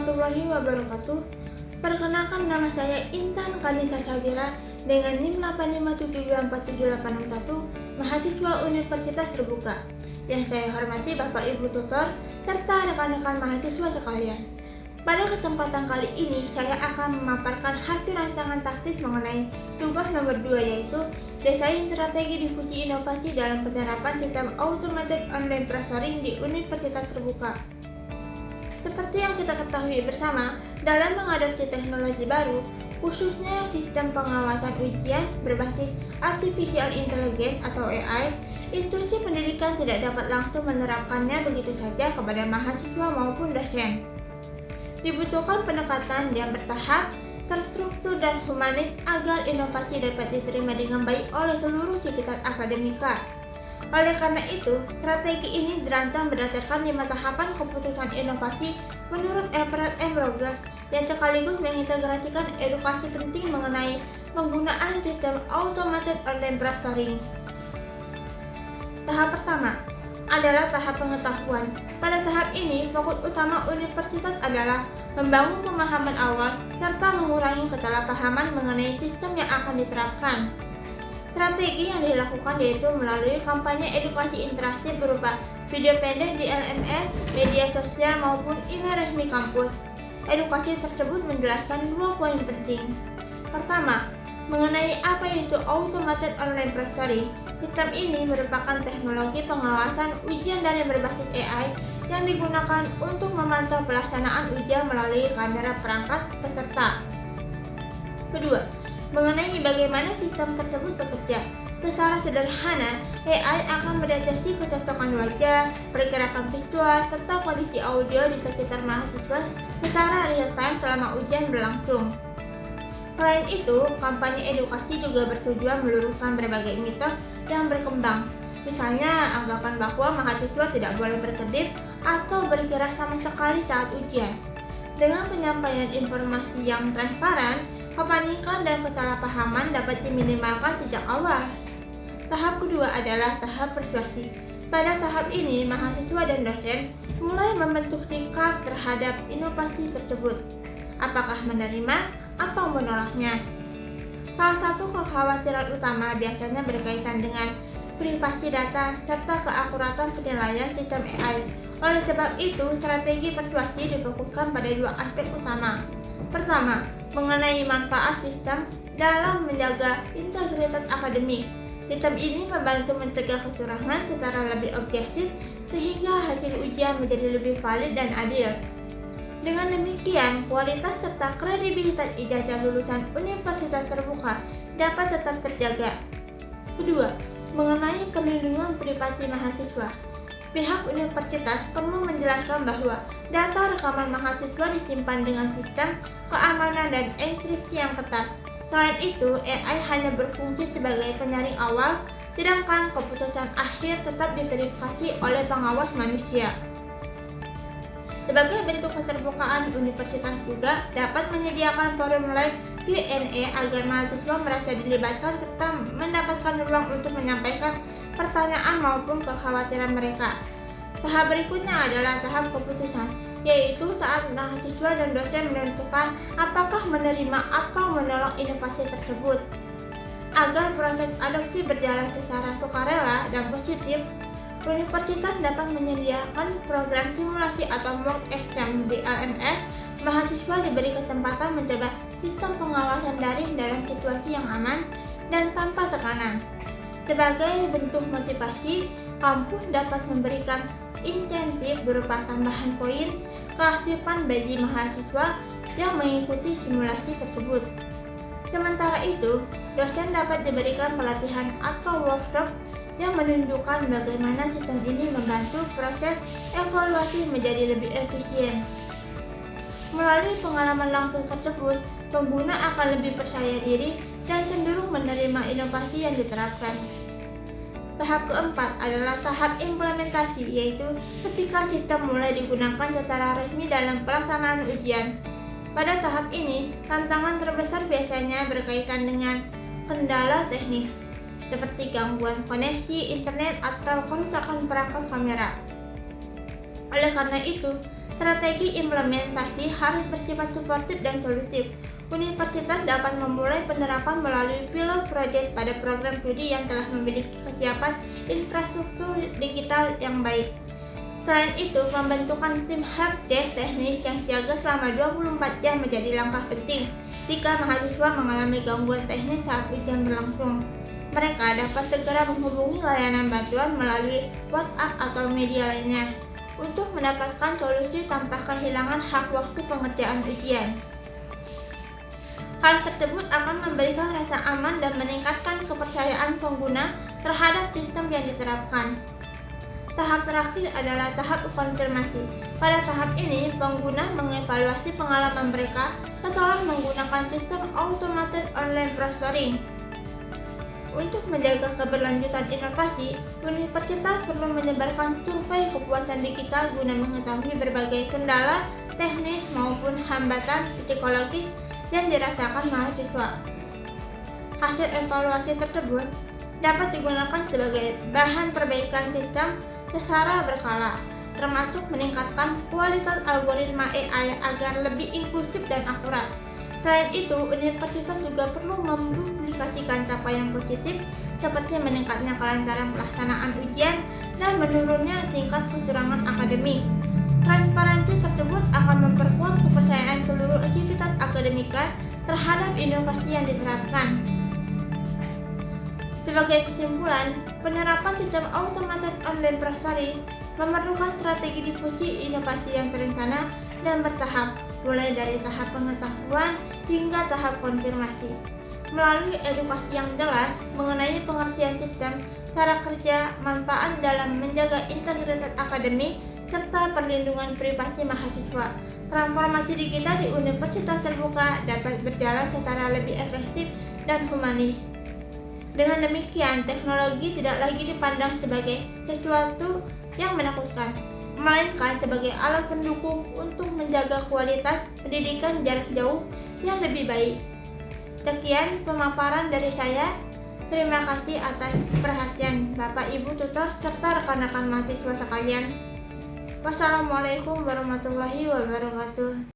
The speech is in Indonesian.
warahmatullahi wabarakatuh. Perkenalkan, nama saya Intan Kanisa Sabira dengan NIM 857247861, mahasiswa Universitas Terbuka. Yang saya hormati Bapak Ibu Tutor serta rekan-rekan mahasiswa sekalian. Pada kesempatan kali ini saya akan memaparkan hasil rancangan taktis mengenai tugas nomor 2, yaitu Desain Strategi Difusi Inovasi dalam Penerapan Sistem Automated Online Proctoring di Universitas Terbuka. Seperti yang kita ketahui bersama, dalam mengadopsi teknologi baru, khususnya sistem pengawasan ujian berbasis Artificial Intelligence atau AI, institusi pendidikan tidak dapat langsung menerapkannya begitu saja kepada mahasiswa maupun dosen. Dibutuhkan pendekatan yang bertahap, terstruktur, dan humanis agar inovasi dapat diterima dengan baik oleh seluruh civitas akademika. Oleh karena itu, strategi ini dirancang berdasarkan 5 tahapan keputusan inovasi menurut Everett M. Rogers yang sekaligus mengintegrasikan edukasi penting mengenai penggunaan sistem automated online proctoring. Tahap pertama adalah tahap pengetahuan. Pada tahap ini, fokus utama universitas adalah membangun pemahaman awal serta mengurangi kesalahpahaman mengenai sistem yang akan diterapkan. Strategi yang dilakukan yaitu melalui kampanye edukasi interaktif berupa video pendek di LMS, media sosial maupun email resmi kampus. Edukasi tersebut menjelaskan 2 poin penting. Pertama, mengenai apa itu Automated Online Proctoring. Sistem ini merupakan teknologi pengawasan ujian daring berbasis AI yang digunakan untuk memantau pelaksanaan ujian melalui kamera perangkat peserta. Kedua, mengenai bagaimana sistem tersebut bekerja. Secara sederhana, AI akan mendeteksi kecocokan wajah, pergerakan visual, serta kondisi audio di sekitar mahasiswa secara real-time selama ujian berlangsung. Selain itu, kampanye edukasi juga bertujuan meluruskan berbagai mitos yang berkembang. Misalnya, anggapan bahwa mahasiswa tidak boleh berkedip atau bergerak sama sekali saat ujian. Dengan penyampaian informasi yang transparan, kepanikan dan kesalahpahaman dapat diminimalkan sejak awal. Tahap kedua adalah tahap persuasi. Pada tahap ini, mahasiswa dan dosen mulai membentuk sikap terhadap inovasi tersebut. Apakah menerima atau menolaknya? Salah satu kekhawatiran utama biasanya berkaitan dengan privasi data serta keakuratan penilaian sistem AI. Oleh sebab itu, strategi persuasi difokuskan pada 2 aspek utama. Pertama, mengenai manfaat sistem dalam menjaga integritas akademik. Sistem ini membantu mencegah kecurangan secara lebih objektif sehingga hasil ujian menjadi lebih valid dan adil. Dengan demikian, kualitas serta kredibilitas ijazah lulusan Universitas Terbuka dapat tetap terjaga. Kedua, mengenai perlindungan privasi mahasiswa. Pihak universitas perlu menjelaskan bahwa data rekaman mahasiswa disimpan dengan sistem keamanan dan enkripsi yang ketat. Selain itu, AI hanya berfungsi sebagai penyaring awal, sedangkan keputusan akhir tetap diverifikasi oleh pengawas manusia. Sebagai bentuk keterbukaan, universitas juga dapat menyediakan forum live Q&A agar mahasiswa merasa dilibatkan serta mendapatkan ruang untuk menyampaikan pertanyaan maupun kekhawatiran mereka. Tahap berikutnya adalah tahap keputusan, yaitu saat mahasiswa dan dosen menentukan apakah menerima atau menolak inovasi tersebut. Agar proses adopsi berjalan secara sukarela dan positif, universitas dapat menyediakan program simulasi atau mock exam di LMS. Mahasiswa diberi kesempatan mencoba sistem pengawasan daring dalam situasi yang aman dan tanpa tekanan. Sebagai bentuk motivasi, kampus dapat memberikan insentif berupa tambahan poin keaktifan bagi mahasiswa yang mengikuti simulasi tersebut. Sementara itu, dosen dapat diberikan pelatihan atau workshop yang menunjukkan bagaimana sistem ini membantu proses evaluasi menjadi lebih efisien. Melalui pengalaman langsung tersebut, pengguna akan lebih percaya diri dan cenderung menerima inovasi yang diterapkan. Tahap keempat adalah tahap implementasi, yaitu ketika sistem mulai digunakan secara resmi dalam pelaksanaan ujian. Pada tahap ini, tantangan terbesar biasanya berkaitan dengan kendala teknis, seperti gangguan koneksi internet atau kerusakan perangkat kamera. Oleh karena itu, strategi implementasi harus bersifat suportif dan solutif. Universitas dapat memulai penerapan melalui pilot project pada program studi yang telah memiliki kesiapan infrastruktur digital yang baik. Selain itu, pembentukan tim helpdesk teknis yang siaga selama 24 jam menjadi langkah penting jika mahasiswa mengalami gangguan teknis saat ujian berlangsung. Mereka dapat segera menghubungi layanan bantuan melalui WhatsApp atau media lainnya untuk mendapatkan solusi tanpa kehilangan hak waktu pengerjaan ujian. Hal tersebut akan memberikan rasa aman dan meningkatkan kepercayaan pengguna terhadap sistem yang diterapkan. Tahap terakhir adalah tahap konfirmasi. Pada tahap ini, pengguna mengevaluasi pengalaman mereka setelah menggunakan sistem automated online proctoring. Untuk menjaga keberlanjutan inovasi, universitas perlu menyebarkan survei kepuasan digital guna mengetahui berbagai kendala teknis maupun hambatan psikologis yang dirasakan mahasiswa. Hasil evaluasi tersebut dapat digunakan sebagai bahan perbaikan sistem secara berkala, termasuk meningkatkan kualitas algoritma AI agar lebih inklusif dan akurat. Selain itu, universitas juga perlu mempublikasikan capaian positif seperti meningkatnya kelancaran pelaksanaan ujian dan menurunnya tingkat kecurangan akademik. Transparansi tersebut akan memperkuat kepercayaan seluruh aktivitas akademika terhadap inovasi yang diterapkan. Sebagai kesimpulan, penerapan sistem automated online proctoring memerlukan strategi difusi inovasi yang terencana dan bertahap, mulai dari tahap pengetahuan hingga tahap konfirmasi. Melalui edukasi yang jelas mengenai pengertian sistem, cara kerja, manfaat dalam menjaga integritas akademik, serta perlindungan privasi mahasiswa, transformasi digital di universitas terbuka dapat berjalan secara lebih efektif dan humanis. Dengan demikian, teknologi tidak lagi dipandang sebagai sesuatu yang menakutkan, melainkan sebagai alat pendukung untuk menjaga kualitas pendidikan jarak jauh yang lebih baik. Sekian pemaparan dari saya. Terima kasih atas perhatian Bapak Ibu tutor serta rekan-rekan mahasiswa sekalian. Wassalamualaikum warahmatullahi wabarakatuh.